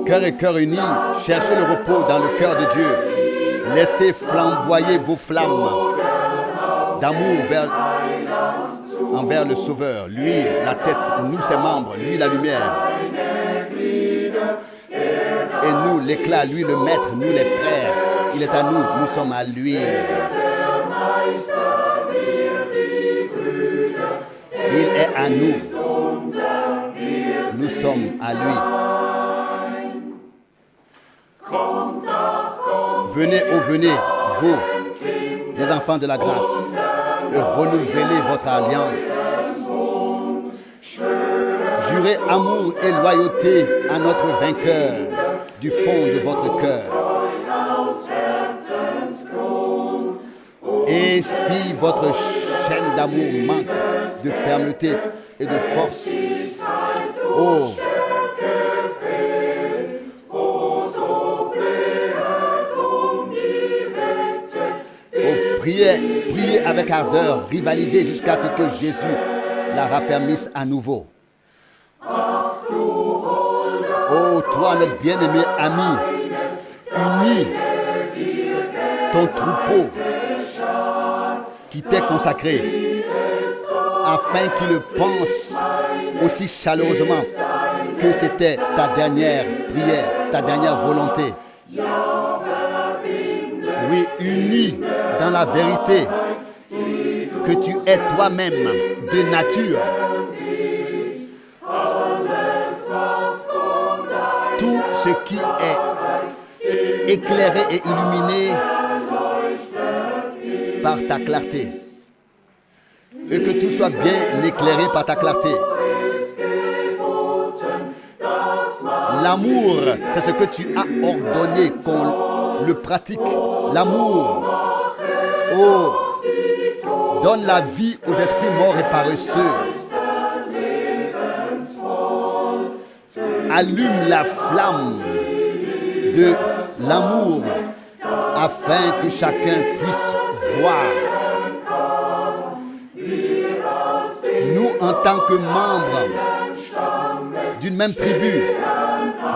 Cœur et cœur unis, cherchez le repos dans le cœur de Dieu. Laissez flamboyer vos flammes d'amour envers le Sauveur. Lui, la tête, nous, ses membres, lui, la lumière. Et nous, l'éclat, lui, le maître, nous, les frères. Il est à nous, nous sommes à lui. Il est à nous. Nous sommes à lui. Venez, oh venez, vous, les enfants de la grâce, et renouvelez votre alliance. Jurez amour et loyauté à notre vainqueur du fond de votre cœur. Et si votre chaîne d'amour manque de fermeté et de force, oh, priez avec ardeur, rivalisez jusqu'à ce que Jésus la raffermisse à nouveau. Oh, toi, notre bien-aimé ami, unis ton troupeau qui t'est consacré, afin qu'il le pense aussi chaleureusement que c'était ta dernière prière, ta dernière volonté. Oui, unis dans la vérité que tu es toi-même de nature. Tout ce qui est éclairé et illuminé par ta clarté. Et que tout soit bien éclairé par ta clarté. L'amour, c'est ce que tu as ordonné qu'on le pratique. L'amour. Oh, donne la vie aux esprits morts et paresseux. Allume la flamme de l'amour afin que chacun puisse voir. Nous, en tant que membres d'une même tribu,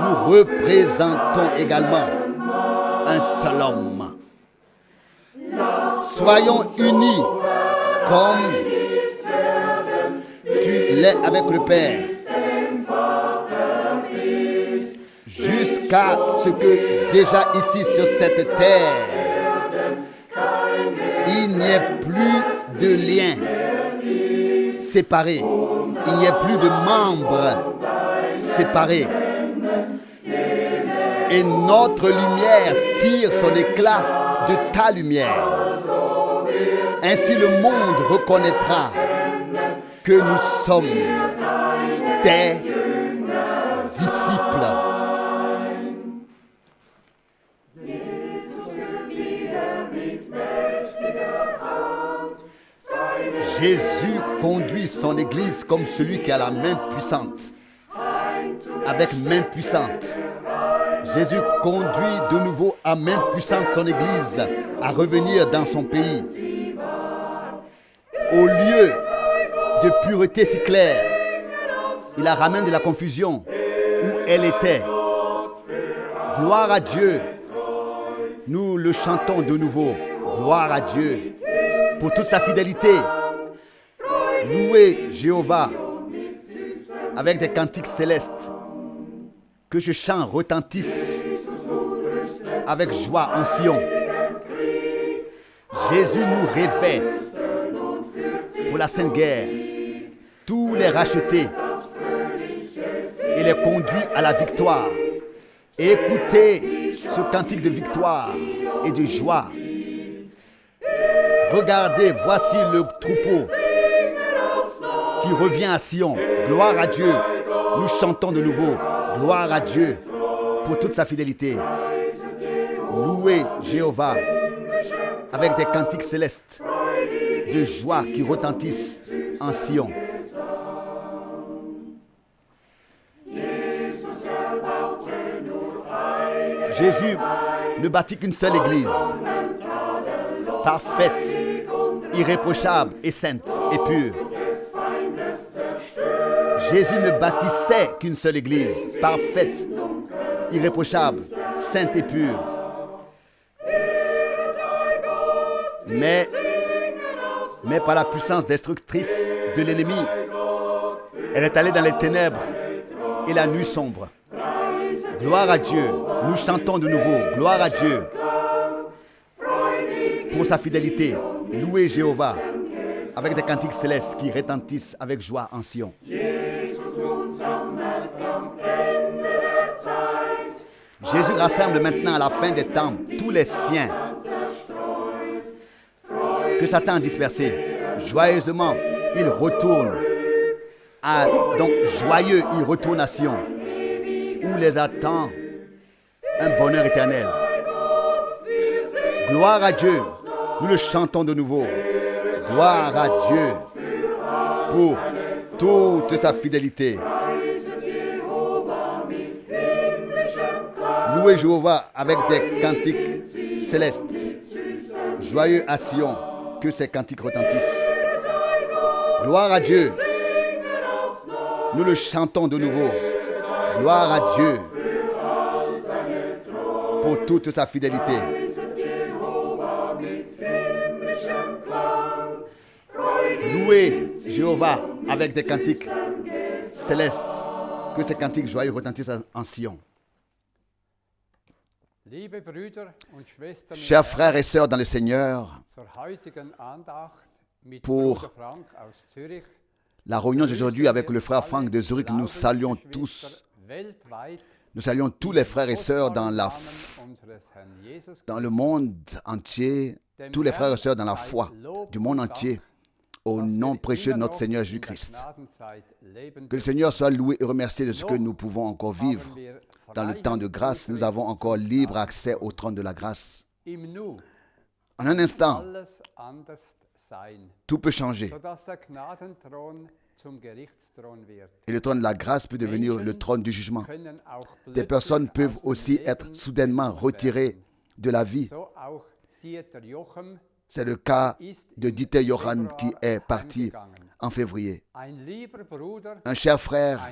nous représentons également un seul homme. Soyons unis comme tu l'es avec le Père, jusqu'à ce que déjà ici sur cette terre, il n'y ait plus de liens séparés, il n'y ait plus de membres séparés. Et notre lumière tire son éclat de ta lumière. Ainsi le monde reconnaîtra que nous sommes tes disciples. Jésus conduit son Église comme celui qui a la main puissante. Avec main puissante. Jésus conduit de nouveau à main puissante son Église à revenir dans son pays. Au lieu de pureté si claire, il la ramène de la confusion où elle était. Gloire à Dieu. Nous le chantons de nouveau. Gloire à Dieu pour toute sa fidélité. Louez Jéhovah avec des cantiques célestes. Que ce chant retentisse avec joie en Sion. Jésus nous révèle pour la Sainte Guerre tous les rachetés et les conduit à la victoire. Écoutez ce cantique de victoire et de joie. Regardez, voici le troupeau qui revient à Sion. Gloire à Dieu. Nous chantons de nouveau. Gloire à Dieu pour toute sa fidélité. Louez Jéhovah avec des cantiques célestes de joie qui retentissent en Sion. Jésus ne bâtit qu'une seule église, parfaite, irréprochable et sainte et pure. Jésus ne bâtissait qu'une seule église, parfaite, irréprochable, sainte et pure. Mais par la puissance destructrice de l'ennemi, elle est allée dans les ténèbres et la nuit sombre. Gloire à Dieu. Nous chantons de nouveau. Gloire à Dieu pour sa fidélité. Louez Jéhovah avec des cantiques célestes qui retentissent avec joie en Sion. Jésus rassemble maintenant à la fin des temps tous les siens que Satan a dispersés. Joyeusement, il retourne. Donc joyeux, il retourne à Sion, où les attend un bonheur éternel. Gloire à Dieu. Nous le chantons de nouveau. Gloire à Dieu pour toute sa fidélité. Louez Jéhovah avec des cantiques célestes. Joyeux à Sion, que ces cantiques retentissent. Gloire à Dieu. Nous le chantons de nouveau. Gloire à Dieu pour toute sa fidélité. Louez Jéhovah avec des cantiques célestes. Que ces cantiques joyeux retentissent en Sion. Chers frères et sœurs dans le Seigneur, pour la réunion d'aujourd'hui avec le frère Franck de Zurich, nous saluons tous. Nous saluons tous les frères et sœurs dans le monde entier, tous les frères et sœurs dans la foi du monde entier, au nom précieux de notre Seigneur Jésus-Christ. Que le Seigneur soit loué et remercié de ce que nous pouvons encore vivre. Dans le temps de grâce, nous avons encore libre accès au trône de la grâce. En un instant, tout peut changer. Et le trône de la grâce peut devenir le trône du jugement. Des personnes peuvent aussi être soudainement retirées de la vie. C'est le cas de Dieter Johann qui est parti en février. Un cher frère,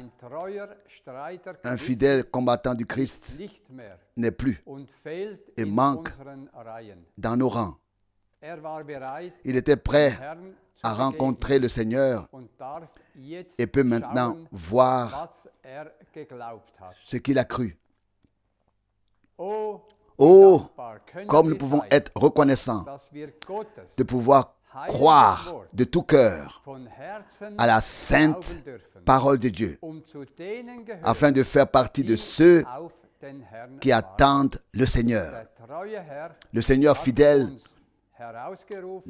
un fidèle combattant du Christ n'est plus et manque dans nos rangs. Il était prêt à rencontrer le Seigneur et peut maintenant voir ce qu'il a cru. Oh, comme nous pouvons être reconnaissants de pouvoir croire de tout cœur à la sainte parole de Dieu, afin de faire partie de ceux qui attendent le Seigneur. Le Seigneur fidèle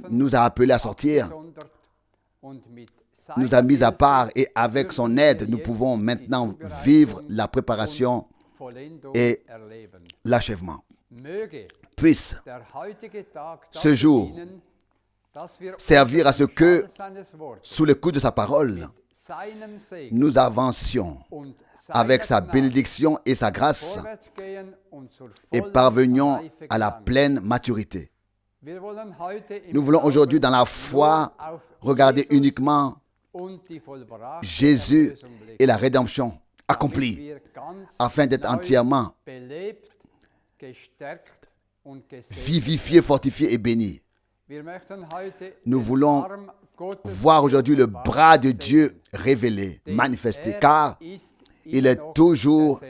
nous a appelés à sortir, nous a mis à part et avec son aide, nous pouvons maintenant vivre la préparation et l'achèvement. Puisse ce jour servir à ce que, sous le coup de sa parole, nous avancions avec sa bénédiction et sa grâce et parvenions à la pleine maturité. Nous voulons aujourd'hui, dans la foi, regarder uniquement Jésus et la rédemption accomplie, afin d'être entièrement vivifié, fortifié et béni. Nous voulons voir aujourd'hui le bras de Dieu révélé, manifesté, car il est toujours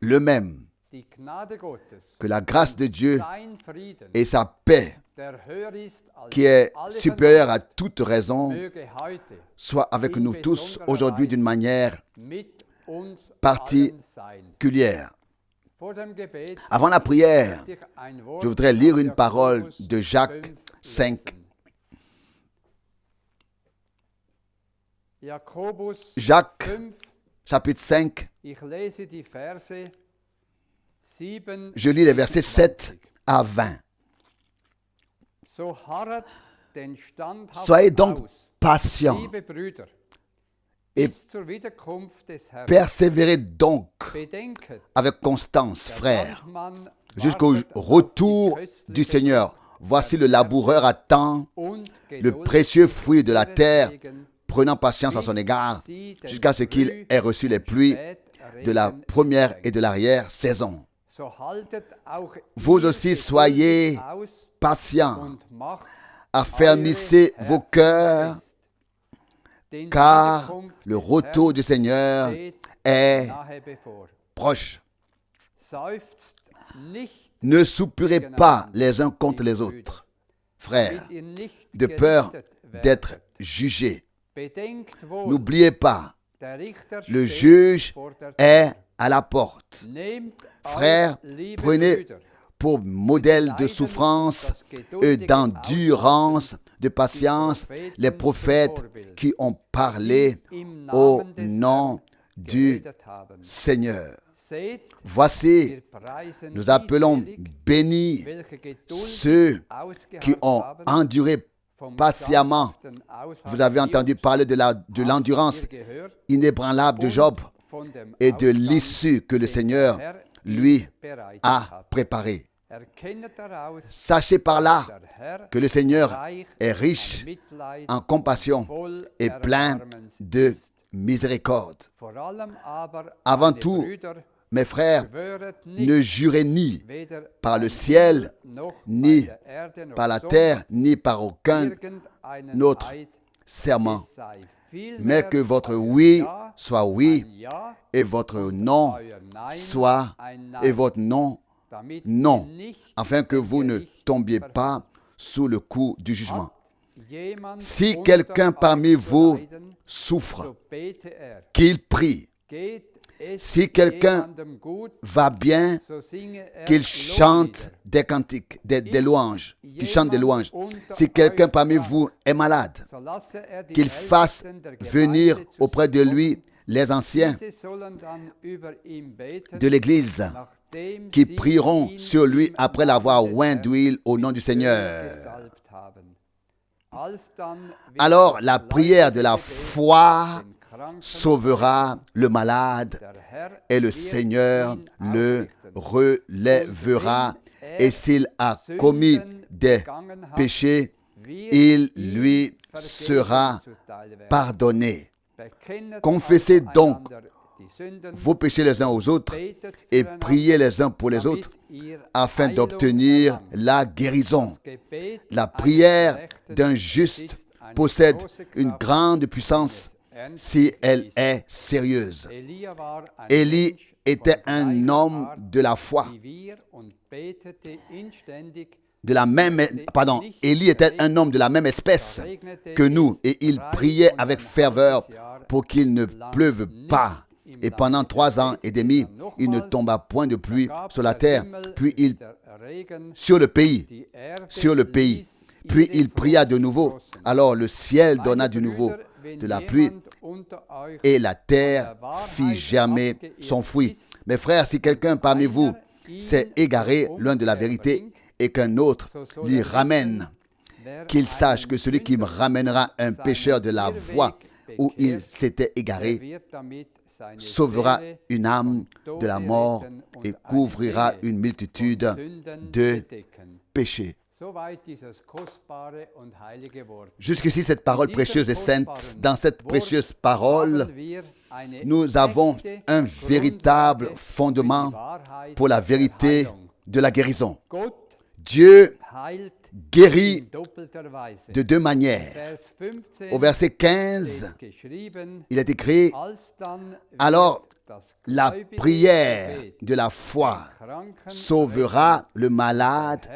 le même. Que la grâce de Dieu et sa paix, qui est supérieure à toute raison, soit avec nous tous aujourd'hui d'une manière particulière. Avant la prière, je voudrais lire une parole de Jacques 5. Jacques, chapitre 5. Je lis les versets 7 à 20. Soyez donc patients et persévérez donc avec constance, frères, jusqu'au retour du Seigneur. Voici le laboureur attend le précieux fruit de la terre, prenant patience à son égard jusqu'à ce qu'il ait reçu les pluies de la première et de l'arrière-saison. Vous aussi soyez patients, affermissez vos cœurs, car le retour du Seigneur est proche. Ne soupirez pas les uns contre les autres, frères, de peur d'être jugés. N'oubliez pas, le juge est à la porte. Frères, prenez pour modèle de souffrance et d'endurance, de patience, les prophètes qui ont parlé au nom du Seigneur. Voici, nous appelons bénis ceux qui ont enduré patiemment. Vous avez entendu parler de l'endurance inébranlable de Job et de l'issue que le Seigneur lui a préparée. Sachez par là que le Seigneur est riche en compassion et plein de miséricorde. Avant tout, mes frères, ne jurez ni par le ciel, ni par la terre, ni par aucun autre serment, mais que votre oui soit oui et votre non soit et votre non non, afin que vous ne tombiez pas sous le coup du jugement. Si quelqu'un parmi vous souffre, qu'il prie. Si quelqu'un va bien, qu'il chante des cantiques, des louanges, qu'il chante des louanges. Si quelqu'un parmi vous est malade, qu'il fasse venir auprès de lui les anciens de l'Église, qui prieront sur lui après l'avoir oint d'huile au nom du Seigneur. Alors la prière de la foi sauvera le malade et le Seigneur le relèvera. Et s'il a commis des péchés, il lui sera pardonné. Confessez donc vos péchés les uns aux autres et priez les uns pour les autres afin d'obtenir la guérison. La prière d'un juste possède une grande puissance si elle est sérieuse. Élie était un homme de la foi. Élie était un homme de la même espèce que nous et il priait avec ferveur pour qu'il ne pleuve pas. Et pendant 3 ans et demi, il ne tomba point de pluie sur la terre, sur le pays. Puis il pria de nouveau. Alors le ciel donna de nouveau de la pluie et la terre fit germer son fruit. Mes frères, si quelqu'un parmi vous s'est égaré loin de la vérité et qu'un autre l'y ramène, qu'il sache que celui qui me ramènera un pécheur de la voie où il s'était égaré sauvera une âme de la mort et couvrira une multitude de péchés. Jusqu'ici, cette parole précieuse et sainte. Dans cette précieuse parole, nous avons un véritable fondement pour la vérité de la guérison. Dieu guérit de 2 manières. Au verset 15, il est écrit, alors la prière de la foi sauvera le malade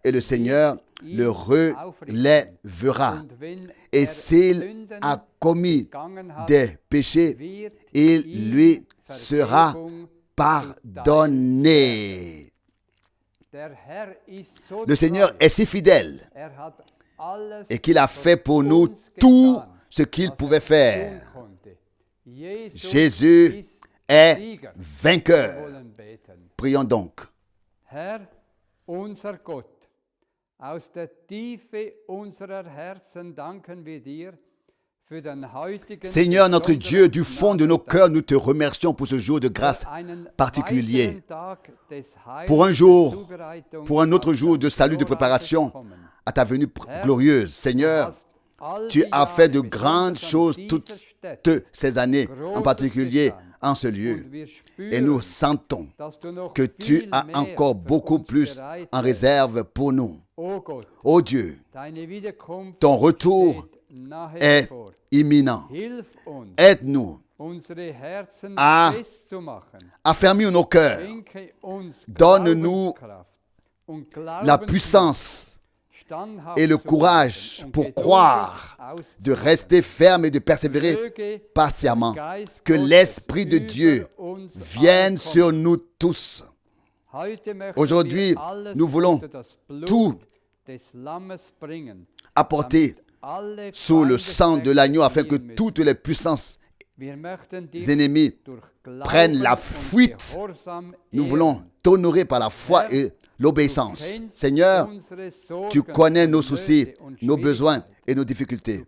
et le Seigneur le relèvera. Et s'il a commis des péchés, il lui sera pardonné. Le Seigneur est si fidèle et qu'il a fait pour nous tout ce qu'il pouvait faire. Jésus est vainqueur. Prions donc. Aus der Tiefe unserer Herzen danken wir dir für den heutigen Seigneur notre Dieu, du fond de nos cœurs, nous te remercions pour ce jour de grâce particulier, pour un autre jour de salut, de préparation à ta venue glorieuse. Seigneur, Tu as fait de grandes choses toutes ces années, en particulier en ce lieu. Et nous sentons que tu as encore beaucoup plus en réserve pour nous. Ô Dieu, ton retour est imminent. Aide-nous à affermir nos cœurs. Donne-nous la puissance et le courage pour croire, de rester ferme et de persévérer patiemment. Que l'Esprit de Dieu vienne sur nous tous. Aujourd'hui, nous voulons tout apporter sous le sang de l'agneau afin que toutes les puissances ennemies prennent la fuite. Nous voulons t'honorer par la foi et l'obéissance. Seigneur, tu connais nos soucis, nos besoins et nos difficultés.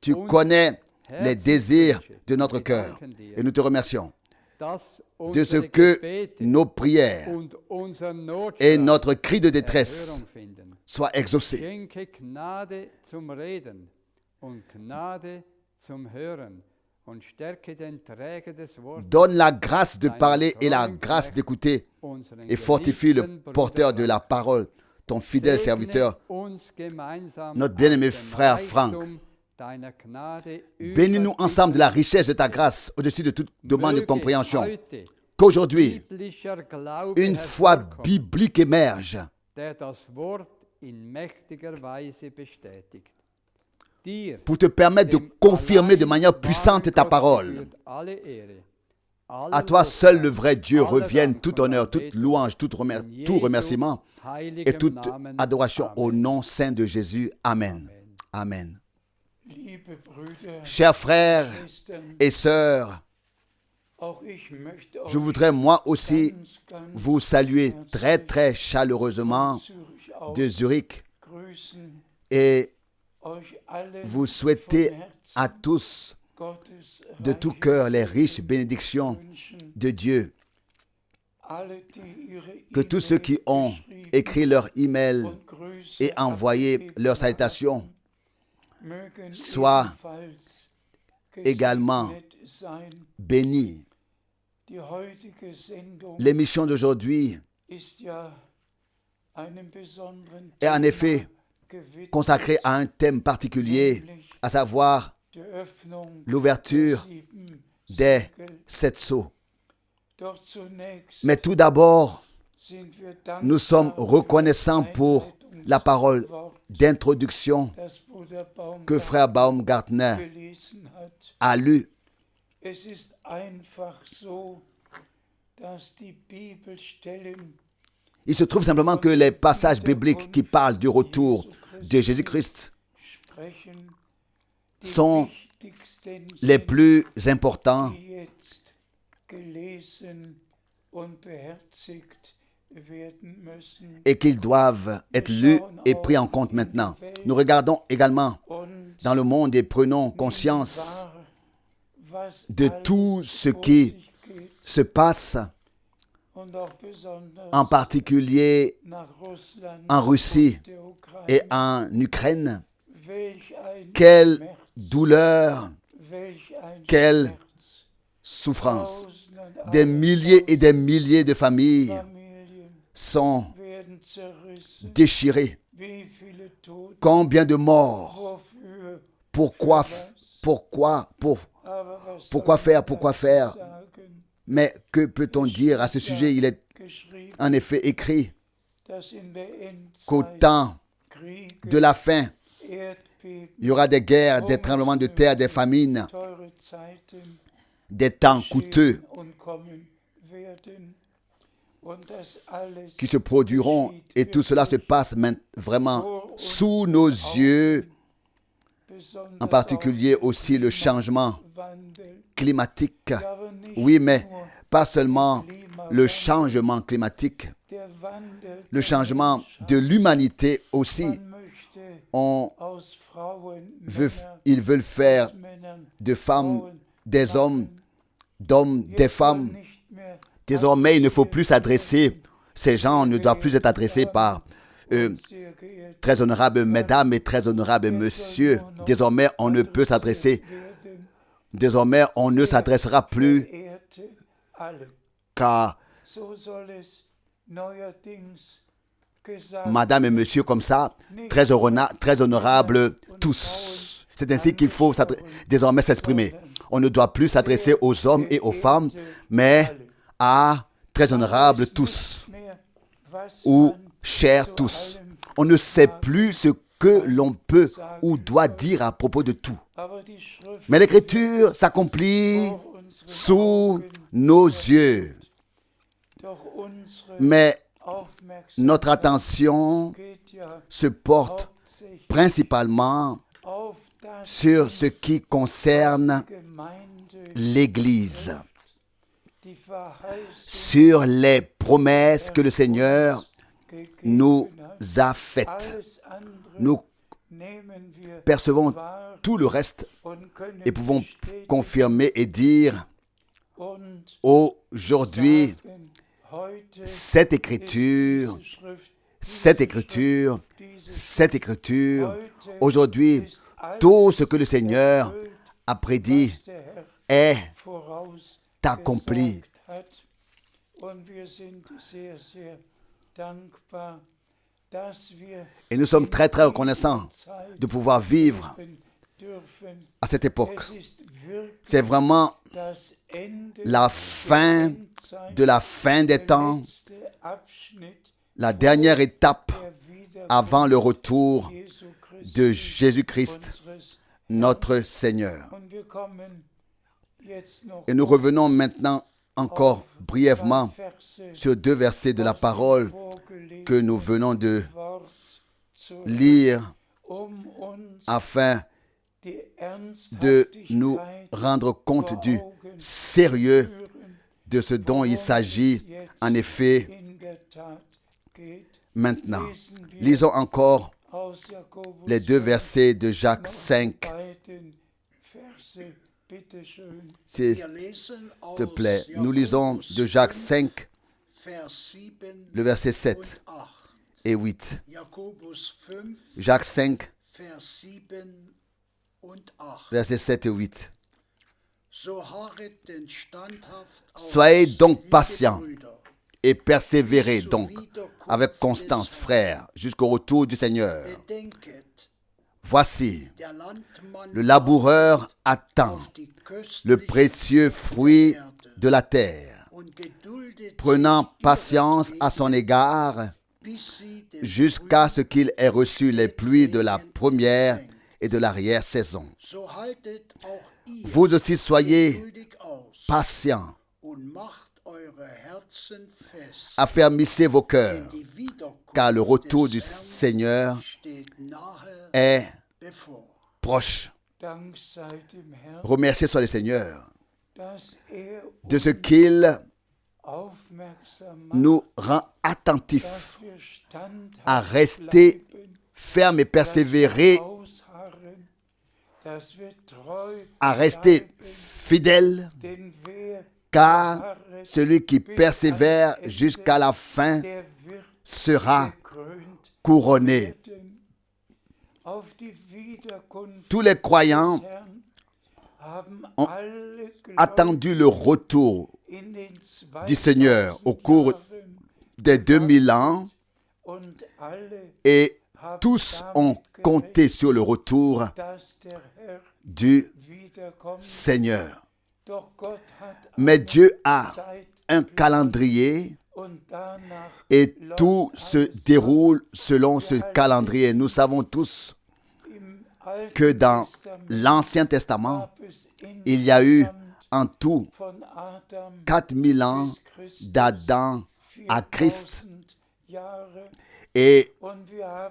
Tu connais les désirs de notre cœur. Et nous te remercions de ce que nos prières et notre cri de détresse soient exaucés. Donne la grâce de parler et la grâce d'écouter et fortifie le porteur de la parole, ton fidèle serviteur, notre bien-aimé frère Franck. Bénis-nous ensemble de la richesse de ta grâce au-dessus de toute demande de compréhension. Qu'aujourd'hui, une foi biblique émerge pour te permettre de confirmer de manière puissante ta parole. À toi seul le vrai Dieu revienne tout honneur, toute louange, tout remerciement et toute adoration au nom saint de Jésus. Amen. Amen. Chers frères et sœurs, je voudrais moi aussi vous saluer très très chaleureusement de Zurich et vous souhaiter à tous de tout cœur les riches bénédictions de Dieu. Que tous ceux qui ont écrit leur email et envoyé leurs salutations soient également bénis. L'émission d'aujourd'hui est en effet consacrée à un thème particulier, à savoir l'ouverture des 7 sceaux. Mais tout d'abord, nous sommes reconnaissants pour la parole d'introduction que frère Baumgartner a lue. Il se trouve simplement que les passages bibliques qui parlent du retour de Jésus-Christ sont les plus importants et qu'ils doivent être lus et pris en compte maintenant. Nous regardons également dans le monde et prenons conscience de tout ce qui se passe, en particulier en Russie et en Ukraine. Quelle douleur, quelle souffrance. Des milliers et des milliers de familles sont déchirées. Combien de morts? Pourquoi faire? Mais que peut-on dire à ce sujet? Il est en effet écrit qu'au temps de la fin, il y aura des guerres, des tremblements de terre, des famines, des temps coûteux qui se produiront, et tout cela se passe vraiment sous nos yeux, en particulier aussi le changement climatique. Oui, mais pas seulement le changement climatique, le changement de l'humanité aussi. Ils veulent faire de femmes des hommes, d'hommes des femmes. Désormais, il ne faut plus s'adresser, ces gens ne doivent plus être adressés par très honorables mesdames et très honorables messieurs, désormais on ne peut s'adresser, désormais on ne s'adressera plus qu'à madame et monsieur comme ça, très honorables tous. C'est ainsi qu'il faut désormais s'exprimer. On ne doit plus s'adresser aux hommes et aux femmes, mais à très honorables tous, ou chers tous. On ne sait plus ce que l'on peut ou doit dire à propos de tout. Mais l'Écriture s'accomplit sous nos yeux. Mais notre attention se porte principalement sur ce qui concerne l'Église, sur les promesses que le Seigneur nous a faites. Nous percevons tout le reste et pouvons confirmer et dire aujourd'hui, cette écriture, aujourd'hui, tout ce que le Seigneur a prédit est accompli. Et nous sommes très très reconnaissants de pouvoir vivre à cette époque. C'est vraiment la fin de la fin des temps, la dernière étape avant le retour de Jésus-Christ, notre Seigneur. Et nous revenons maintenant encore brièvement sur 2 versets de la parole que nous venons de lire afin de nous rendre compte du sérieux de ce dont il s'agit en effet maintenant. Lisons encore les 2 versets de Jacques 5. S'il te plaît, nous lisons de Jacques 5, le verset 7 et 8. Jacques 5, versets 7 et 8. Soyez donc patients et persévérez donc avec constance, frères, jusqu'au retour du Seigneur. Voici, le laboureur attend le précieux fruit de la terre, prenant patience à son égard jusqu'à ce qu'il ait reçu les pluies de la première et de l'arrière-saison. Vous aussi soyez patients, affermissez vos cœurs, car le retour du Seigneur est proche. Remerciez soit le Seigneur de ce qu'il nous rend attentifs à rester fermes et persévérer, à rester fidèles, car celui qui persévère jusqu'à la fin sera couronné. Tous les croyants ont attendu le retour du Seigneur au cours des 2000 ans et tous ont compté sur le retour du Seigneur. Mais Dieu a un calendrier et tout se déroule selon ce calendrier. Nous savons tous que dans l'Ancien Testament, il y a eu en tout 4000 ans d'Adam à Christ. Et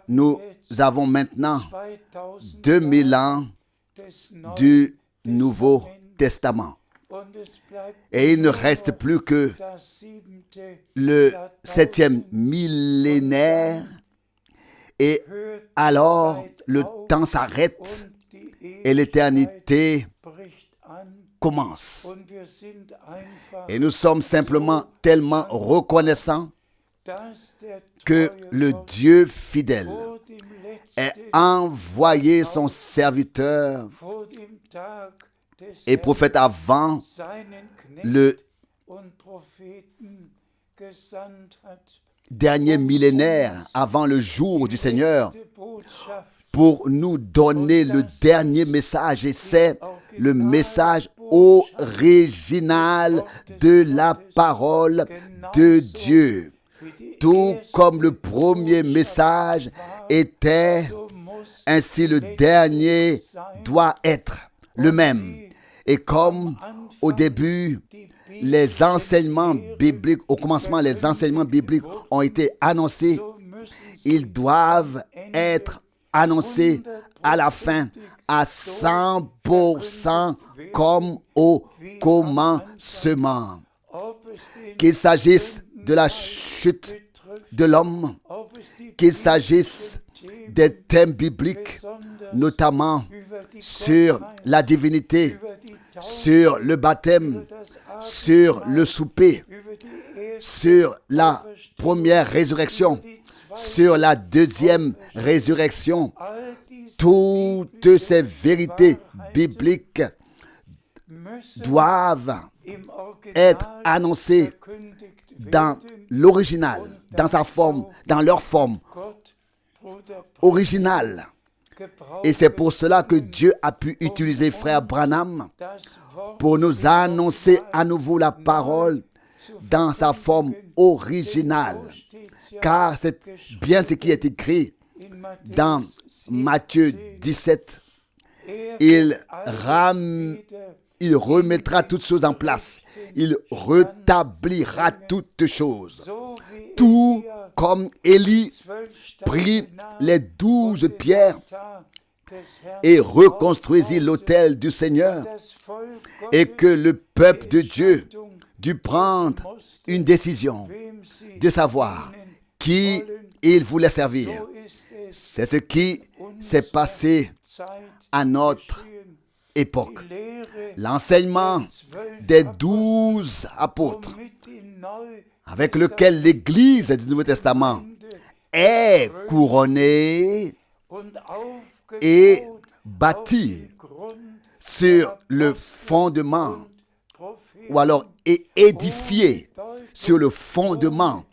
nous avons maintenant 2000 ans du Nouveau Testament. Et il ne reste plus que le 7e millénaire. Et alors, le temps s'arrête et l'éternité commence. Et nous sommes simplement tellement reconnaissants que le Dieu fidèle ait envoyé son serviteur et prophète avant le dernier millénaire, avant le jour du Seigneur, pour nous donner le dernier message. Et c'est le message original de la parole de Dieu. Tout comme le premier message était, ainsi le dernier doit être le même. Et comme au début, les enseignements bibliques, au commencement, les enseignements bibliques ont été annoncés, ils doivent être annoncés à la fin à 100% comme au commencement. Qu'il s'agisse de la chute de l'homme, qu'il s'agisse des thèmes bibliques, notamment sur la divinité, sur le baptême, sur le souper, sur la première résurrection, sur la deuxième résurrection. Toutes ces vérités bibliques doivent être annoncées dans l'original, dans sa forme, dans leur forme originale. Et c'est pour cela que Dieu a pu utiliser frère Branham pour nous annoncer à nouveau la parole dans sa forme originale. Car c'est bien ce qui est écrit dans Matthieu 17. Il remettra toutes choses en place. Il rétablira toutes choses. Tout comme Élie prit les 12 pierres et reconstruisit l'autel du Seigneur, et que le peuple de Dieu dut prendre une décision de savoir qui il voulait servir. C'est ce qui s'est passé à notre époque. L'enseignement des 12 apôtres, avec lequel l'Église du Nouveau Testament est couronnée et bâtie sur le fondement, ou alors est édifiée sur le fondement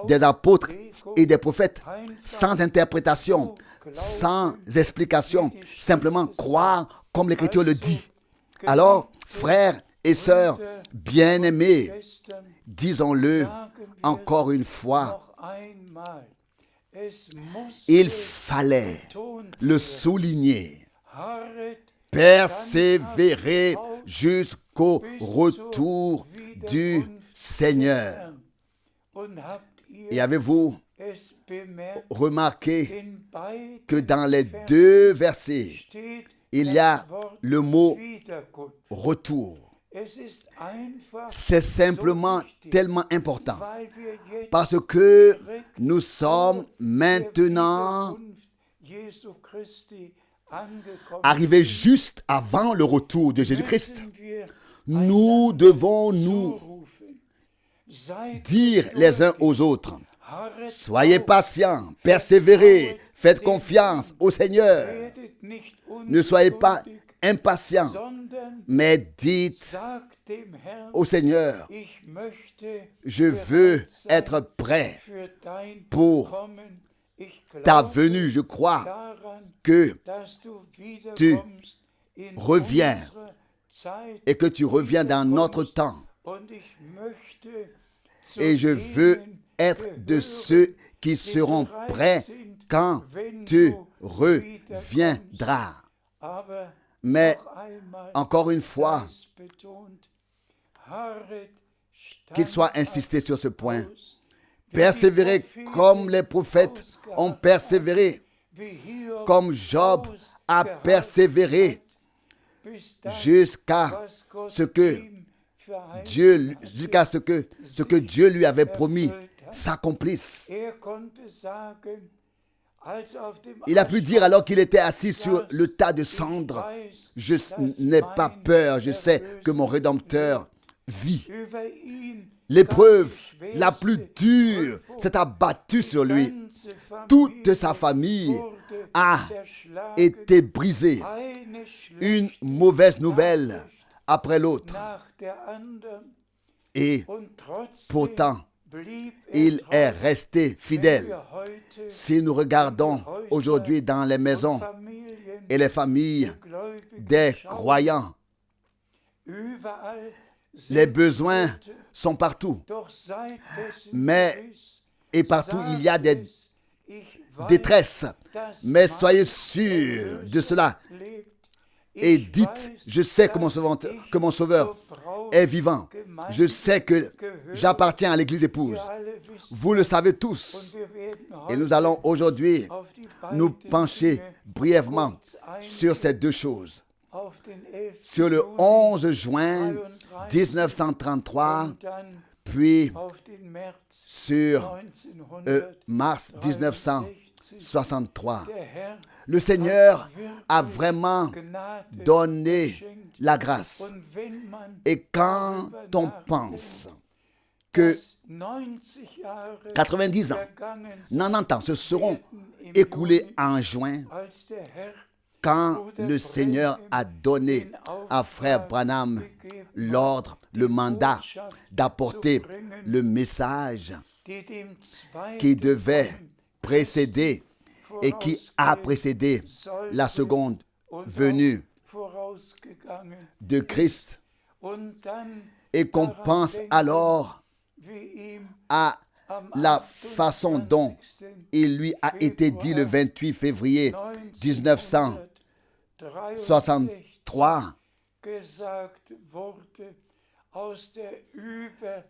des apôtres et des prophètes, sans interprétation, sans explication, simplement croire comme l'Écriture le dit. Alors, frères et sœurs bien-aimés, disons-le encore une fois, il fallait le souligner, persévérer jusqu'au retour du Seigneur. Et avez-vous remarqué que dans les deux versets, il y a le mot retour? C'est simplement tellement important parce que nous sommes maintenant arrivés juste avant le retour de Jésus-Christ. Nous devons nous dire les uns aux autres: soyez patients, persévérez, faites confiance au Seigneur. Ne soyez pas impatients, mais dites au Seigneur: je veux être prêt pour ta venue. Je crois que tu reviens et que tu reviens dans notre temps. Et je veux être de ceux qui seront prêts quand tu reviendras. Mais encore une fois, qu'il soit insisté sur ce point. Persévérez comme les prophètes ont persévéré, comme Job a persévéré, jusqu'à ce que Dieu lui avait promis s'accomplisse. Il a pu dire alors qu'il était assis sur le tas de cendres: je n'ai pas peur, je sais que mon Rédempteur vit. l'épreuve la plus dure s'est abattue sur lui. Toute sa famille a été brisée. Une mauvaise nouvelle après l'autre. Et pourtant, il est resté fidèle. Si nous regardons aujourd'hui dans les maisons et les familles des croyants, les besoins sont partout. Mais, et partout, il y a des détresses. Mais soyez sûrs de cela. Et dites, je sais que mon Sauveur est vivant. Je sais que j'appartiens à l'Église épouse. Vous le savez tous. Et nous allons aujourd'hui nous pencher brièvement sur ces deux choses. Sur le 11 juin 1933, puis sur mars 1963. Le Seigneur a vraiment donné la grâce. Et quand on pense que 90 ans, 90 ans se seront écoulés en juin, quand le Seigneur a donné à frère Branham l'ordre, le mandat d'apporter le message qui devait précéder et qui a précédé la seconde venue de Christ, et qu'on pense alors à la façon dont il lui a été dit le 28 février 1963,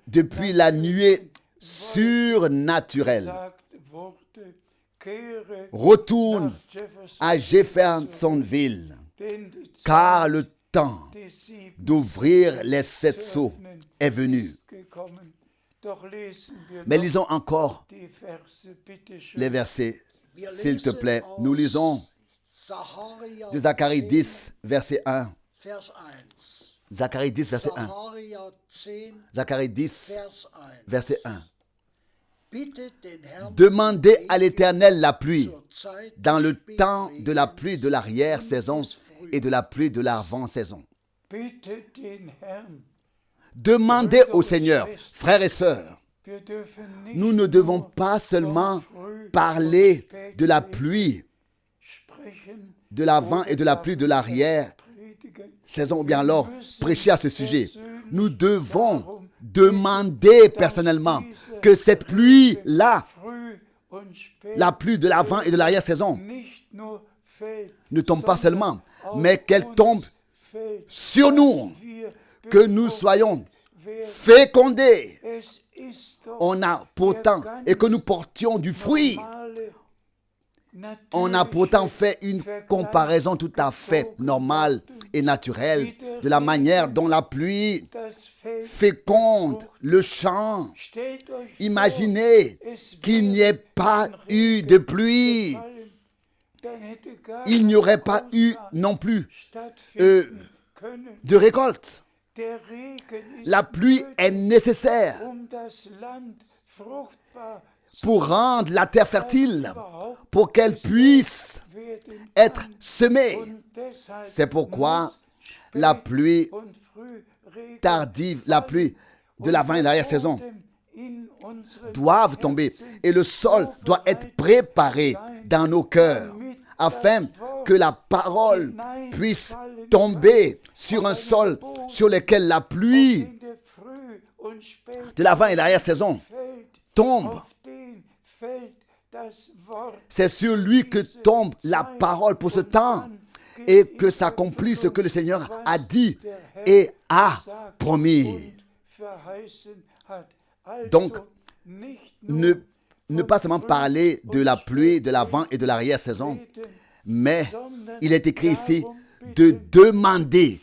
depuis la nuée surnaturelle, retourne à Jeffersonville, car le temps d'ouvrir les 7 sceaux est venu. Mais lisons encore les versets, s'il te plaît. Nous lisons de Zacharie 10, verset 1. Zacharie 10, verset 1. Zacharie 10, verset 1. Demandez à l'Éternel la pluie dans le temps de la pluie de l'arrière-saison et de la pluie de l'avant-saison. Demandez au Seigneur, frères et sœurs. Nous ne devons pas seulement parler de la pluie de l'avant et de la pluie de l'arrière-saison, ou bien alors prêcher à ce sujet. Nous devons demander personnellement que cette pluie-là, la pluie de l'avant et de l'arrière-saison, ne tombe pas seulement, mais qu'elle tombe sur nous, que nous soyons fécondés. On a pourtant, et que nous portions du fruit. On a pourtant fait une comparaison tout à fait normale et naturelle de la manière dont la pluie féconde le champ. Imaginez qu'il n'y ait pas eu de pluie. Il n'y aurait pas eu non plus de récolte. La pluie est nécessaire pour rendre la terre fertile, pour qu'elle puisse être semée. C'est pourquoi la pluie tardive, la pluie de l'avant et de l'arrière-saison doivent tomber et le sol doit être préparé dans nos cœurs afin que la parole puisse tomber sur un sol sur lequel la pluie de l'avant et de l'arrière-saison tombe. C'est sur lui que tombe la parole pour ce temps et que s'accomplit ce que le Seigneur a dit et a promis. Donc, ne pas seulement parler de la pluie, de l'avant et de l'arrière-saison, mais il est écrit ici de demander.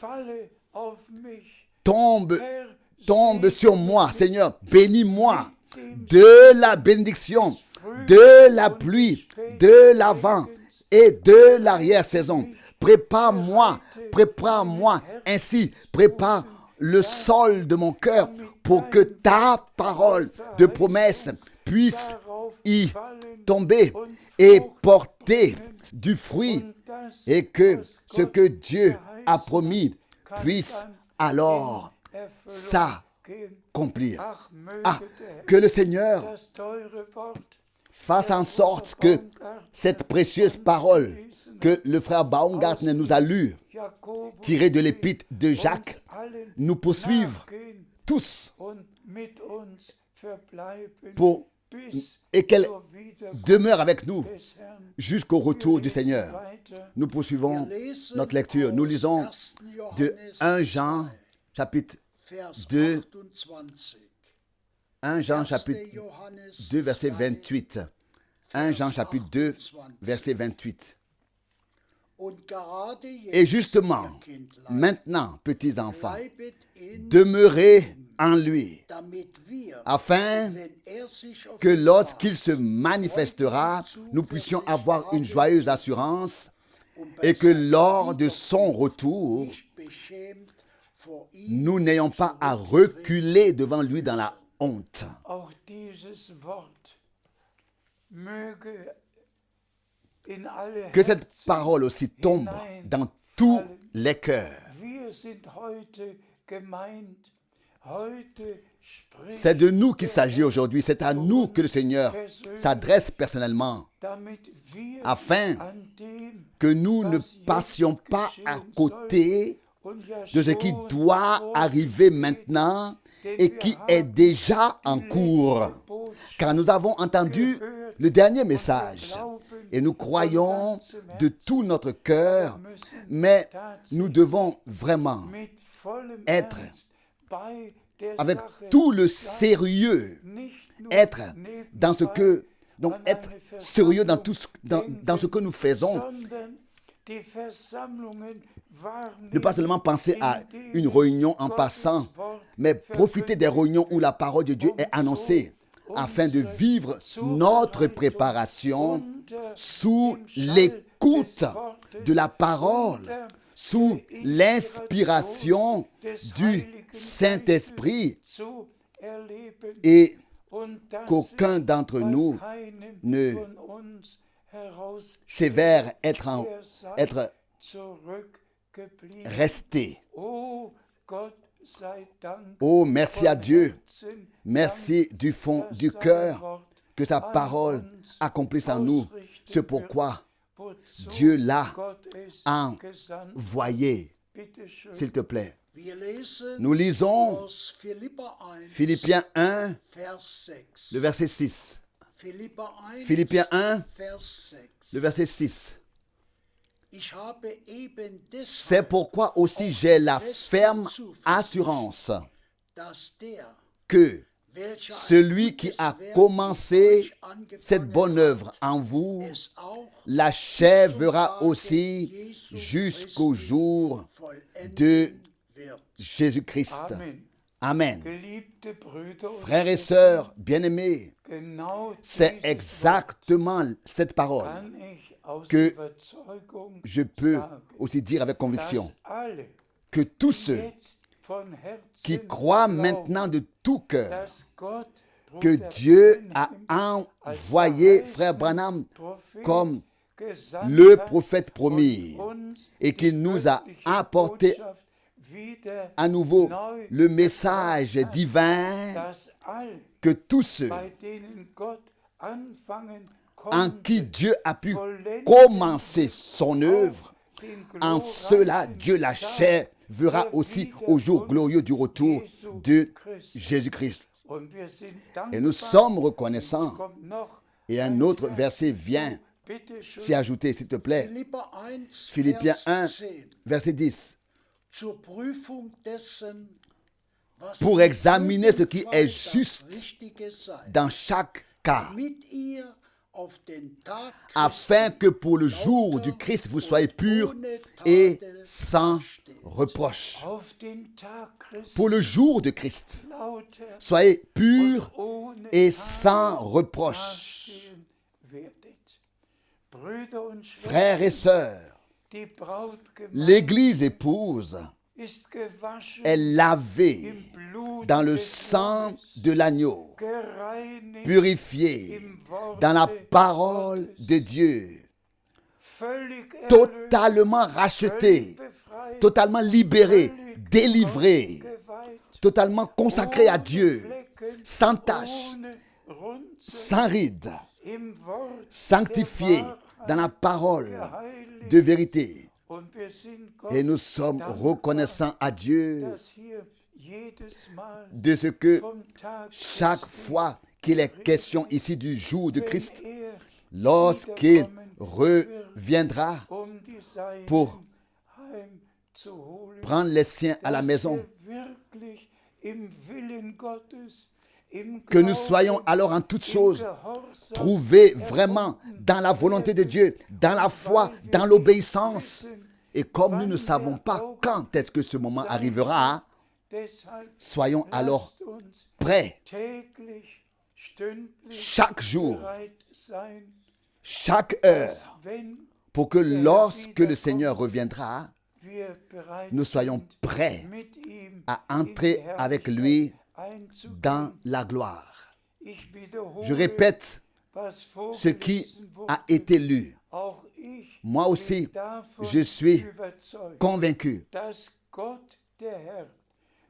Tombe sur moi, Seigneur, bénis-moi de la bénédiction, de la pluie, de l'avant et de l'arrière-saison. Prépare-moi ainsi, prépare le sol de mon cœur pour que ta parole de promesse puisse y tomber et porter du fruit, et que ce que Dieu a promis puisse alors s'accomplir. Ah, que le Seigneur fasse en sorte que cette précieuse parole que le frère Baumgartner nous a lue, tirée de l'épître de Jacques, nous poursuive tous et qu'elle demeure avec nous jusqu'au retour du Seigneur. Nous poursuivons notre lecture. Nous lisons de 1 Jean chapitre 2, 1 Jean chapitre 2 verset 28. 1 Jean chapitre 2 verset 28. Et justement, maintenant, petits enfants, demeurez en lui, afin que lorsqu'il se manifestera, nous puissions avoir une joyeuse assurance et que lors de son retour, nous n'ayons pas à reculer devant lui dans la honte. Que cette parole aussi tombe dans tous les cœurs. C'est de nous qu'il s'agit aujourd'hui. C'est à nous que le Seigneur s'adresse personnellement, afin que nous ne passions pas à côté de ce qui doit arriver maintenant et qui est déjà en cours. Car nous avons entendu le dernier message et nous croyons de tout notre cœur, mais nous devons vraiment être avec tout le sérieux, être dans ce que, donc être sérieux dans tout dans ce que nous faisons. Ne pas seulement penser à une réunion en passant, mais profiter des réunions où la parole de Dieu est annoncée, afin de vivre notre préparation sous l'écoute de la parole, sous l'inspiration du Saint-Esprit, et qu'aucun d'entre nous ne s'avère être resté. Oh, merci à Dieu. Merci du fond du cœur que sa parole accomplisse en nous. C'est pourquoi Dieu l'a envoyé. S'il te plaît. Nous lisons Philippiens 1, le verset 6. Philippiens 1, le verset 6. C'est pourquoi aussi j'ai la ferme assurance que celui qui a commencé cette bonne œuvre en vous l'achèvera aussi jusqu'au jour de Jésus-Christ. Amen. Frères et sœurs bien-aimés, c'est exactement cette parole que je peux aussi dire avec conviction, que tous ceux qui croient maintenant de tout cœur que Dieu a envoyé Frère Branham comme le prophète promis et qu'il nous a apporté à nouveau le message divin, que tous ceux en qui Dieu a pu commencer son œuvre, en cela Dieu l'achèvera aussi au jour glorieux du retour de Jésus-Christ. Et nous sommes reconnaissants. Et un autre verset vient s'y ajouter, s'il te plaît. Philippiens 1, verset 10. Pour examiner ce qui est juste dans chaque cas, afin que pour le jour du Christ, vous soyez purs et sans reproche. Pour le jour de Christ, soyez purs et sans reproche. Frères et sœurs, l'Église épouse ist gewaschen est lavé im Blut dans le des sang Lammes, de l'agneau, gereinigt purifié im Worte dans la parole Gottes, de Dieu, völlig erlöst, totalement racheté, völlig befreit, totalement libéré, völlig délivré, Gott geweiht, totalement consacré à ohne Dieu, Flecken, sans tache, ohne Runzel, sans ride, im Wort sanctifié der dans la Wahrheit parole geheiligt. de vérité. Und wir sind Gott Et nous sommes dankbar, reconnaissants à Dieu dass hier jedes Mal de ce que vom Tag chaque Christi, fois qu'il est question ici du jour de wenn Christ, lorsqu'il wiederkommen wird, reviendra die Seinen pour heimzuholen, prendre les siens à la dass maison, wir wirklich im Willen Gottes, im que nous Glauben, soyons alors en toutes im choses Gehorsam trouvés vraiment dans la volonté de Dieu, dans la foi, dans l'obéissance. Et comme nous ne savons pas quand est-ce que ce moment arrivera, Deshalb soyons alors lasst uns prêts täglich, stündlich chaque jour, bereit sein, chaque heure, wenn pour que lorsque le Seigneur reviendra, wir bereit nous soyons sind, prêts mit ihm à in die entrer avec lui Herrlichkeit dans einzugehen. la gloire. Ich wiederhole, Je répète was ce qui vorgelesen a wurde. été lu. Auch ich Moi aussi, bin davon je suis überzeugt, convaincu. dass Gott, der Herr,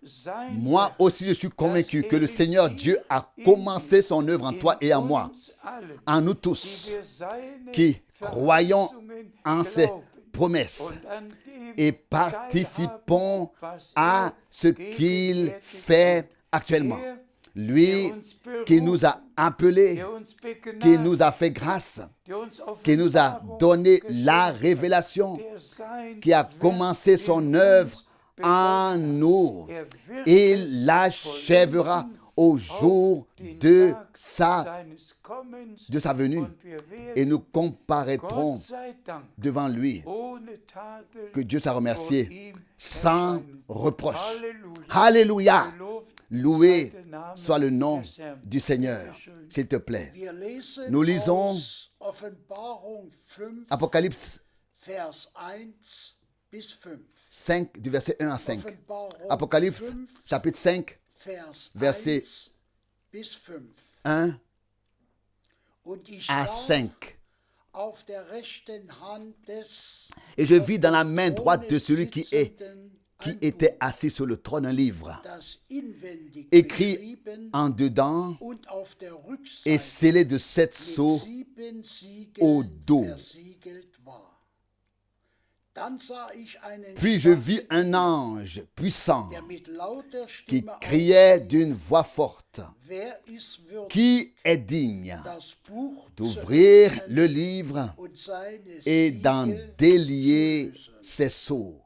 sein Moi Werk, aussi, je suis convaincu que le Seigneur Dieu a commencé son œuvre en toi et en moi, uns allen, en nous die tous, wir seine qui croyons Verheißungen en ses glauben promesses und an dem et participons teilhaben, was à ce qu'il gegenwärtig fait tut. actuellement. Er, Lui der uns berufen, qui nous a appelés, der uns begnagt, qui nous a fait grâce, der uns qui nous a Offenbarung donné geschenkt la hat, révélation, der sein qui a Werk commencé in son uns œuvre begonnen en hat. nous. Er wird Il es l'achèvera vollenden au auf jour den de Tag sa seines venue. und wir werden, Et nous comparaîtrons Gott sei Dank, devant lui. ohne Tadel Que Dieu soit vor remercié ihm sans erscheinen. reproche. Halleluja. Alléluia. Gelobt Loué sei der Name soit le nom des Herrn. du Seigneur, Bitteschön. s'il te plaît. Wir lesen Nous lisons aus Offenbarung 5, Apocalypse Vers 1 bis 5. 5, du verset 1 à 5. Offenbarung Apocalypse, 5, chapitre 5, Vers Verset 1 bis 5. 1 Und ich à sah 5. auf der rechten Hand des Et je vis dans la main droite de celui qui Sitzenden ein était Buch, assis sur le trône un livre, das inwendig écrit beschrieben en dedans und auf der et Rückseite scellé de 7 mit sceaux 7 au Siegeln dos. versiegelt war. Dann sah ich einen Puis je Starken, vis un ange puissant der mit lauter qui Stimme criait ausrief, d'une voix forte, wer ist würdig, qui est digne das Buch d'ouvrir zu öffnen le livre und seine et d'en Siegel délier zu lösen. ses sceaux.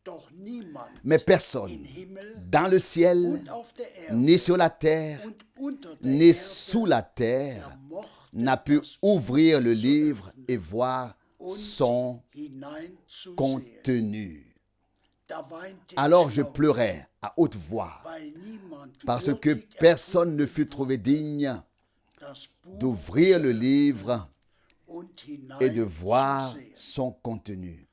Doch niemand Mais personne im Himmel dans le ciel, und auf der Erde ni sur la terre, und unter der ni Erde sous la terre, vermochte n'a pu das Buch ouvrir le zu livre öffnen et voir und son hineinzusehen. contenu. Da weinte Alors ich je laut, pleurais à haute voix, weil niemand parce que würdig personne ne erfunden fut trouvé digne das Buch d'ouvrir le livre und et de voir hineinzusehen. son contenu.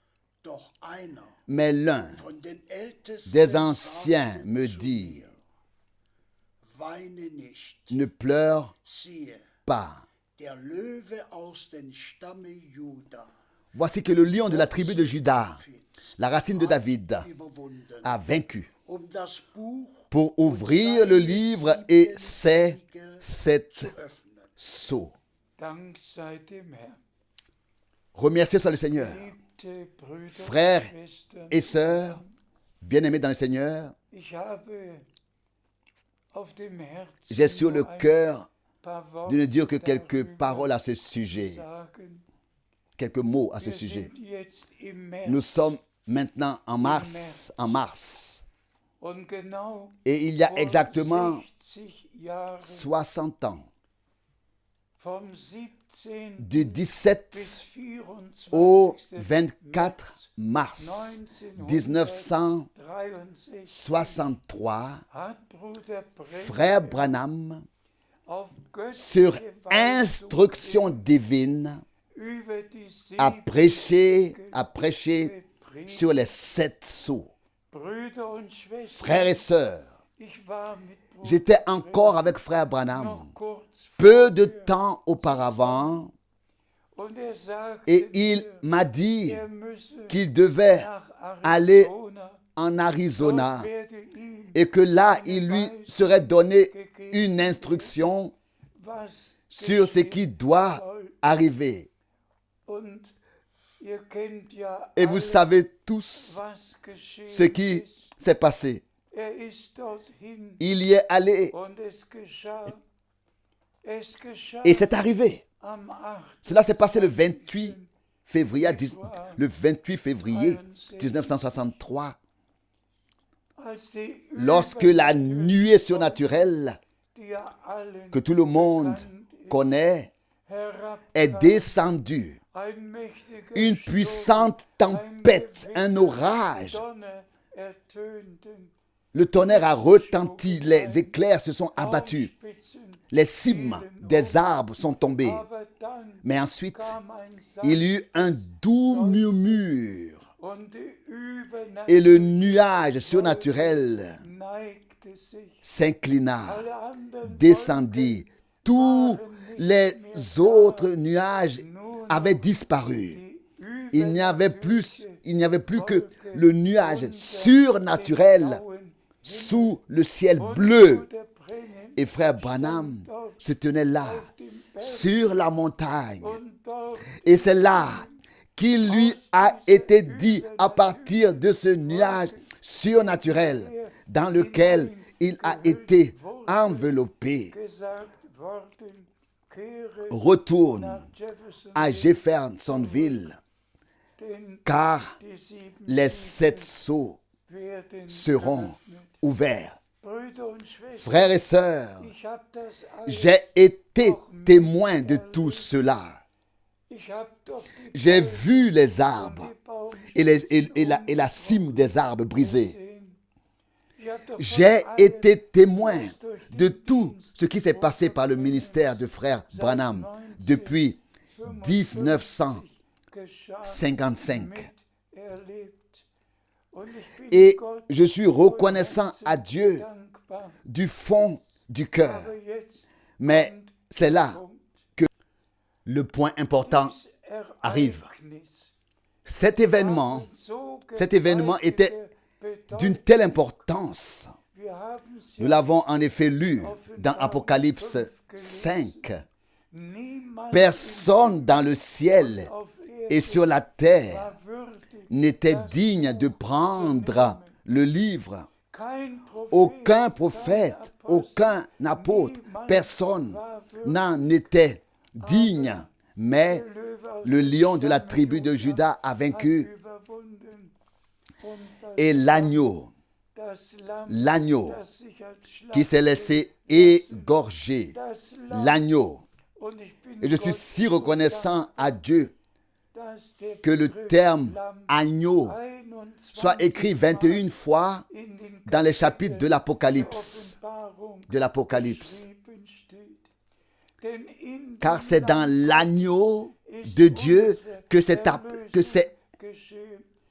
Doch einer Mais l'un von den Ältesten des anciens sagte me zu dit, mir, weine nicht, ne pleure siehe, pas. der Löwe aus dem Stamme Juda, Voici que le lion de la tribu de Juda, la racine de David, überwunden, a vaincu das Buch pour ouvrir le livre et ses 7 zu öffnen. sceaux. Dank sei dem Herrn. Remerciez soit le Seigneur. Geliebte Brüder Frères und Schwestern, et sœurs, bien-aimés dans le Seigneur, ich habe auf dem Herzen j'ai sur le nur ein cœur paar Worte de ne dire que quelques darüber paroles à ce zu sujet, sagen. quelques mots à ce Wir sujet. sind jetzt im März Nous sommes maintenant en mars, und genau et il y a vor exactement 60 Jahren 60 ans, vom 17. du 17 bis 24. au 24 März mars 1963, hat Bruder Frère Branham Branham, auf sur göttliche Weisung instruction divine, über die a sieben prêché Siegel sur les 7 sceaux. Brüder und Schwestern, Frères et sœurs, ich war mit Bruder j'étais encore avec frère Branham noch kurz peu de temps auparavant und sagte et il mir, m'a dit er müsse qu'il devait nach aller Arizona, en Arizona dort werde ihm et que là, il lui serait donné une instruction was sur ce qui doit arriver. und ihr kennt ja Et vous alle, savez tous was geschehen ce qui ist. s'est passé. Ist dorthin Il y est allé und es geschah et c'est arrivé. am 8. Cela s'est passé le 28 février, le 28 février 1963, als die lorsque la nuée surnaturelle die ja allen que tout le monde connaît est herabkam, descendue. ein mächtiger Une Sturm, puissante tempête, un orage. Donner ertönten, Le tonnerre a retenti, les éclairs se sont abattus, Baumspitzen, les cimes des arbres sont tombées. aber dann Mais ensuite, kam ein il y eut un doux murmure und die Übernatürliche et le nuage surnaturel neigte sich. s'inclina, Alle anderen descendit. Tous les autres nuages avaient disparu. Il n'y avait plus que le nuage surnaturel sous le ciel bleu. Et frère Branham se tenait là, sur la montagne. Et c'est là qu'il lui a été dit à partir de ce nuage surnaturel dans lequel il a été enveloppé. Retourne à Jeffersonville, car les 7 sceaux seront ouverts. Frères et sœurs, j'ai été témoin de tout cela. J'ai vu les arbres et la cime des arbres brisés. J'ai été témoin de tout ce qui s'est passé par le ministère de frère Branham depuis 1955. Et je suis reconnaissant à Dieu du fond du cœur. Mais c'est là que le point important arrive. Cet événement était d'une telle importance. Nous l'avons en effet lu dans Apocalypse 5. Personne dans le ciel et sur la terre n'était digne de prendre le livre. Aucun prophète, aucun apôtre, personne n'en était digne. Mais le lion de la tribu de Juda a vaincu. Et l'agneau qui s'est laissé égorger, l'agneau. Et je suis si reconnaissant à Dieu que le terme agneau soit écrit 21 fois dans les chapitres de l'Apocalypse. Car c'est dans l'agneau de Dieu que s'est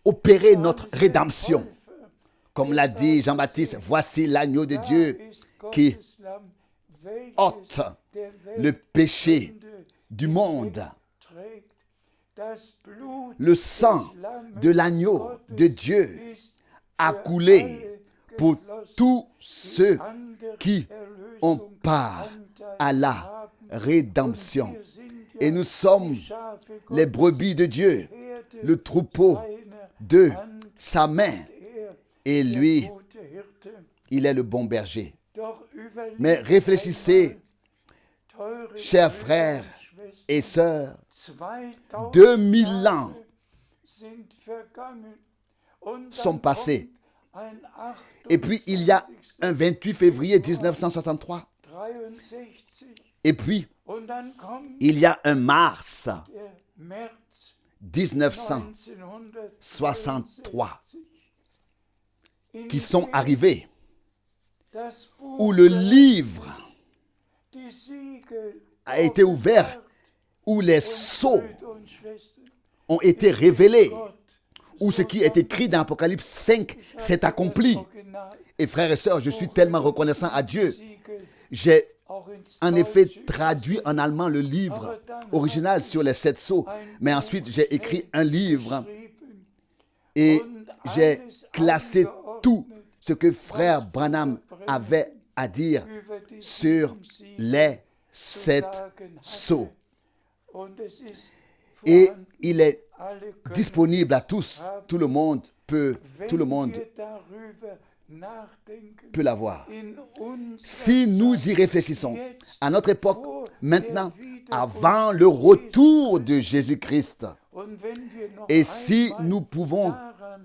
opérée notre rédemption. Comme l'a dit Jean-Baptiste, voici l'agneau de Dieu qui ôte le péché du monde. Le sang de l'agneau de Dieu a coulé pour tous ceux qui ont part à la rédemption. Et nous sommes les brebis de Dieu, le troupeau de sa main. Et lui, il est le bon berger. Mais réfléchissez, chers frères et sœurs, 2000 ans sont passés. Et puis, il y a un 28 février 1963. Et puis, il y a un mars 1963 qui sont arrivés, où le livre a été ouvert, où les sceaux ont été révélés, où ce qui est écrit dans Apocalypse 5 s'est accompli. Et frères et sœurs, je suis tellement reconnaissant à Dieu. J'ai en effet traduit en allemand le livre original sur les 7 sceaux, mais ensuite j'ai écrit un livre et j'ai classé tout ce que frère Branham avait à dire sur les 7 sceaux. Et il est disponible à tous. Tout le monde peut l'avoir. Si nous y réfléchissons, à notre époque, maintenant, avant le retour de Jésus-Christ, et si nous pouvons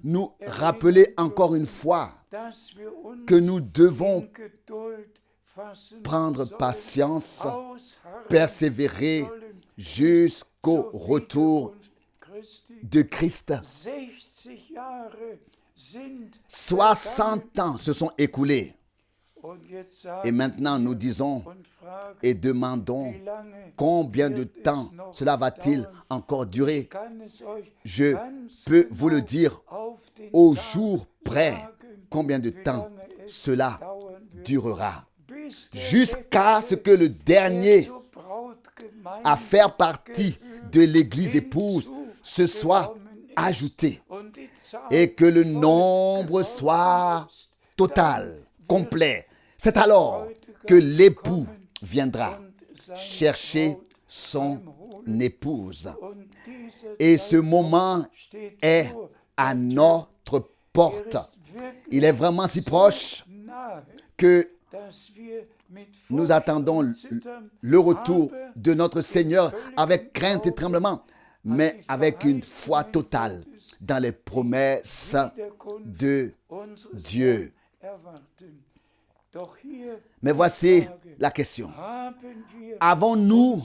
nous rappeler encore une fois que nous devons prendre patience, persévérer jusqu'au retour de Christ. 60 ans se sont écoulés. Et maintenant, nous disons et demandons combien de temps cela va-t-il encore durer. Je peux vous le dire au jour près combien de temps cela durera. Jusqu'à ce que le dernier à faire partie de l'église épouse se soit ajouté et que le nombre soit total, complet. C'est alors que l'époux viendra chercher son épouse. Et ce moment est à notre porte. Il est vraiment si proche que nous attendons le retour de notre Seigneur avec crainte et tremblement, mais avec une foi totale dans les promesses de Dieu. Mais voici la question. Avons-nous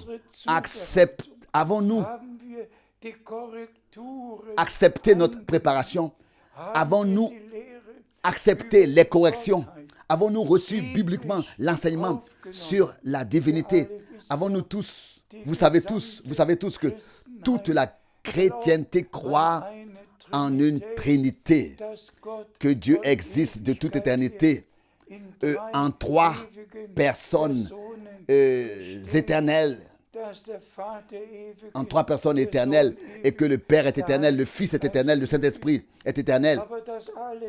accepté notre préparation? Avons-nous accepté les corrections? Avons-nous reçu bibliquement l'enseignement sur la divinité? Avons-nous tous, vous savez tous que toute la chrétienté croit en une Trinité, que Dieu existe de toute éternité, en 3 personnes éternelles, en 3 personnes éternelles, et que le Père est éternel, le Fils est éternel, le Saint-Esprit est éternel.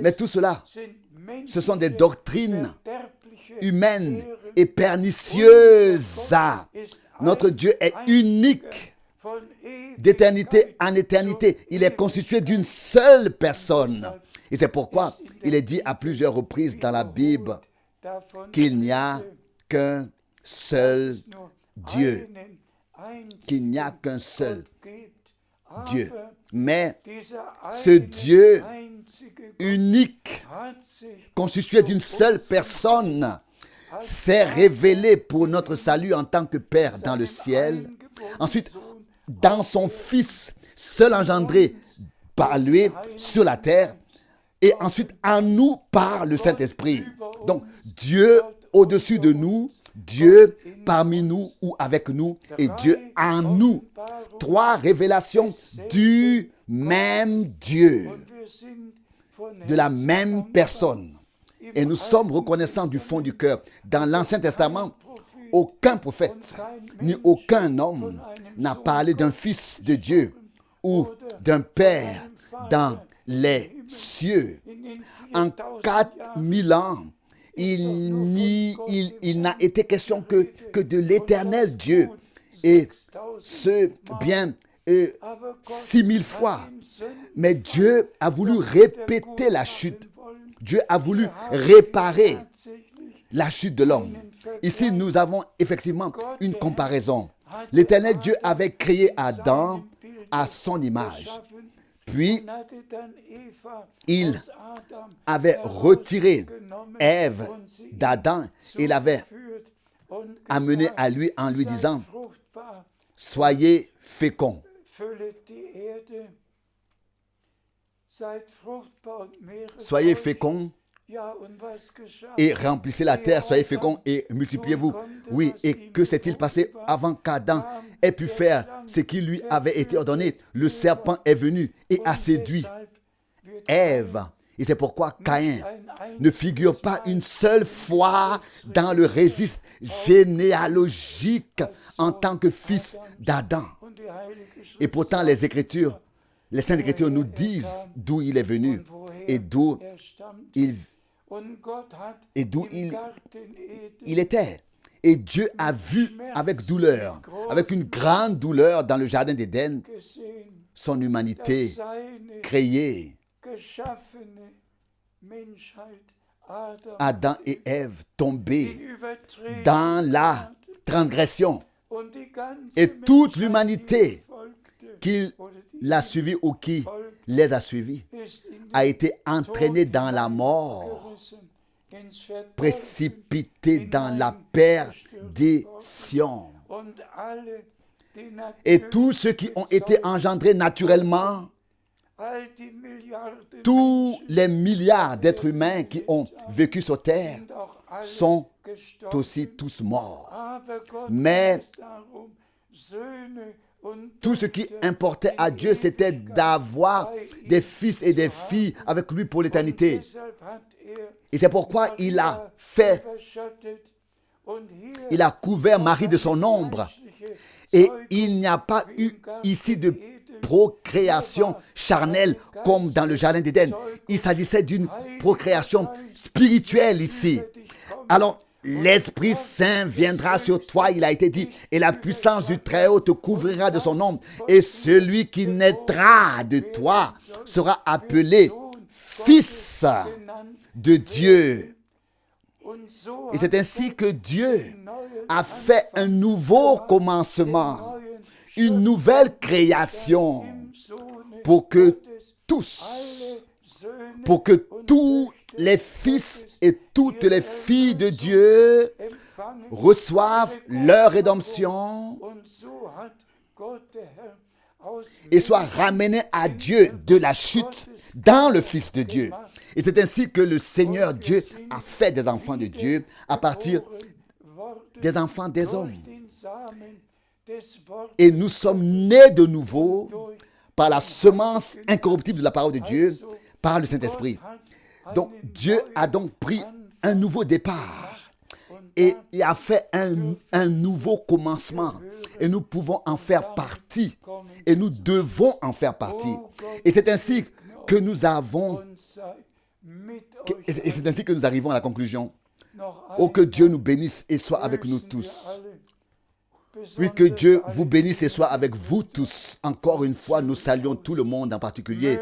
Mais tout cela, ce sont des doctrines humaines et pernicieuses. Notre Dieu est unique. D'éternité en éternité, il est constitué d'une seule personne. Et c'est pourquoi il est dit à plusieurs reprises dans la Bible qu'il n'y a qu'un seul Dieu. Qu'il n'y a qu'un seul Dieu. Mais ce Dieu unique, constitué d'une seule personne, s'est révélé pour notre salut en tant que Père dans le ciel. Ensuite, dans son Fils, seul engendré par lui sur la terre. Et ensuite, en nous par le Saint-Esprit. Donc, Dieu au-dessus de nous, Dieu parmi nous ou avec nous, et Dieu en nous. 3 révélations du même Dieu, de la même personne. Et nous sommes reconnaissants du fond du cœur. Dans l'Ancien Testament, aucun prophète, ni aucun homme n'a parlé d'un Fils de Dieu ou d'un Père dans les cieux. En 4000 ans, il n'a été question que de l'éternel Dieu. Et ce, bien 6000 fois. Mais Dieu a voulu répéter la chute. Dieu a voulu réparer la chute de l'homme. Ici, nous avons effectivement une comparaison. L'éternel Dieu avait créé Adam à son image. Puis, il avait retiré Ève d'Adam et l'avait amenée à lui en lui disant « Soyez féconds ». Soyez féconds et remplissez la terre, soyez féconds et multipliez-vous. Oui, et que s'est-il passé avant qu'Adam ait pu faire ce qui lui avait été ordonné? Le serpent est venu et a séduit Ève. Et c'est pourquoi Caïn ne figure pas une seule fois dans le registre généalogique en tant que fils d'Adam. Et pourtant, les Saintes Écritures nous disent d'où il est venu et d'où il était. Et Dieu a vu avec douleur, avec une grande douleur dans le jardin d'Éden, son humanité créée. Adam et Ève tombés dans la transgression. Et toute l'humanité qui l'a suivi ou qui les a suivis a été entraînée dans la mort, précipitée dans la perdition. Et tous ceux qui ont été engendrés naturellement, tous les milliards d'êtres humains qui ont vécu sur terre sont aussi tous morts. Mais tout ce qui importait à Dieu, c'était d'avoir des fils et des filles avec lui pour l'éternité. Et c'est pourquoi il a couvert Marie de son ombre. Et il n'y a pas eu ici de procréation charnelle comme dans le jardin d'Éden. Il s'agissait d'une procréation spirituelle ici. Alors, l'Esprit Saint viendra sur toi, il a été dit, et la puissance du Très-Haut te couvrira de son ombre. Et celui qui naîtra de toi sera appelé Fils de Dieu. Et c'est ainsi que Dieu a fait un nouveau commencement, une nouvelle création pour que tous les fils et toutes les filles de Dieu reçoivent leur rédemption et soient ramenés à Dieu de la chute dans le Fils de Dieu. Et c'est ainsi que le Seigneur Dieu a fait des enfants de Dieu à partir des enfants des hommes. Et nous sommes nés de nouveau par la semence incorruptible de la parole de Dieu, par le Saint-Esprit. Donc Dieu a donc pris un nouveau départ et il a fait un nouveau commencement. Et nous pouvons en faire partie. Et nous devons en faire partie. Et c'est ainsi que nous avons... Et c'est ainsi que nous arrivons à la conclusion. Oh, que Dieu nous bénisse et soit avec nous tous. Oui, que Dieu vous bénisse et soit avec vous tous. Encore une fois, nous saluons tout le monde en particulier.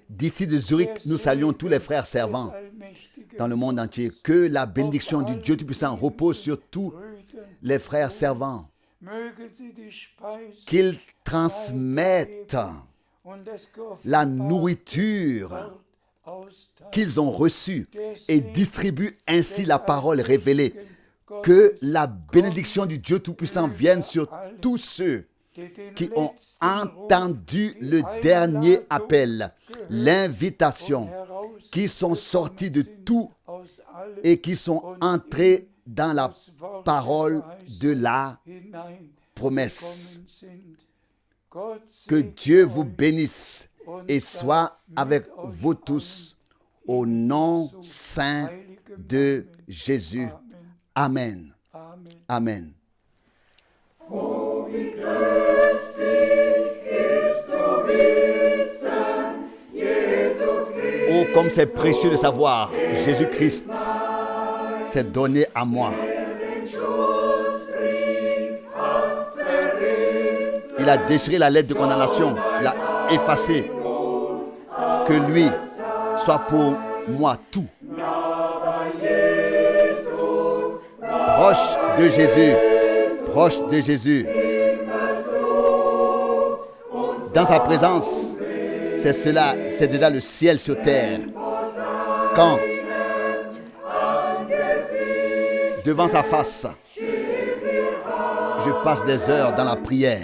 D'ici de Zurich, nous saluons tous les frères servants dans le monde entier. Que la bénédiction du Dieu Tout-Puissant repose sur tous les frères servants. Qu'ils transmettent la nourriture qu'ils ont reçue et distribuent ainsi la parole révélée. Que la bénédiction du Dieu Tout-Puissant vienne sur tous ceux qui ont entendu le dernier appel, l'invitation, qui sont sortis de tout et qui sont entrés dans la parole de la promesse. Que Dieu vous bénisse et soit avec vous tous au nom saint de Jésus. Amen. Amen. Oh, comme c'est précieux de savoir, Jésus-Christ s'est donné à moi. Il a déchiré la lettre de condamnation, l'a effacée. Que lui soit pour moi tout. Proche de Jésus, proche de Jésus. Dans sa présence, c'est cela, c'est déjà le ciel sur terre. Quand, devant sa face, je passe des heures dans la prière.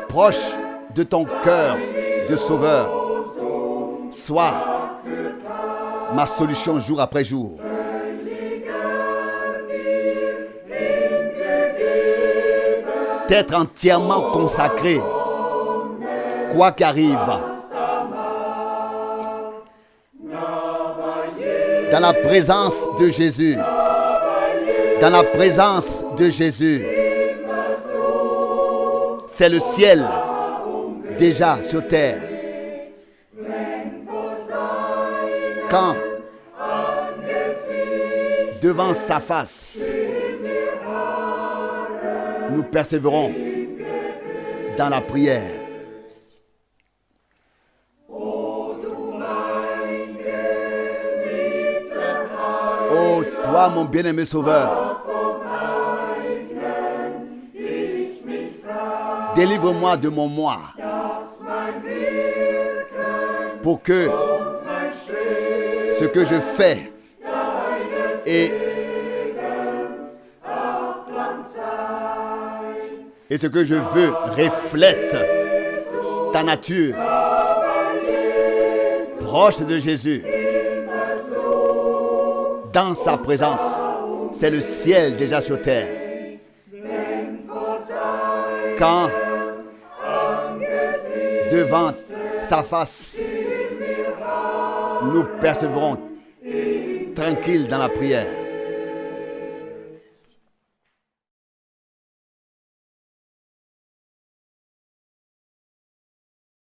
Proche de ton cœur de sauveur, sois ma solution jour après jour. d'être entièrement consacré, quoi qu'arrive. Dans la présence de Jésus. Dans la présence de Jésus. C'est le ciel déjà sur terre. Quand devant sa face, nous persévérons dans la prière. Oh, toi, mon bien-aimé Sauveur, délivre-moi de mon moi, pour que ce que je fais et ce que je veux reflète ta nature proche de Jésus. Dans sa présence, c'est le ciel déjà sur terre. Quand devant sa face, nous persévérons tranquilles dans la prière.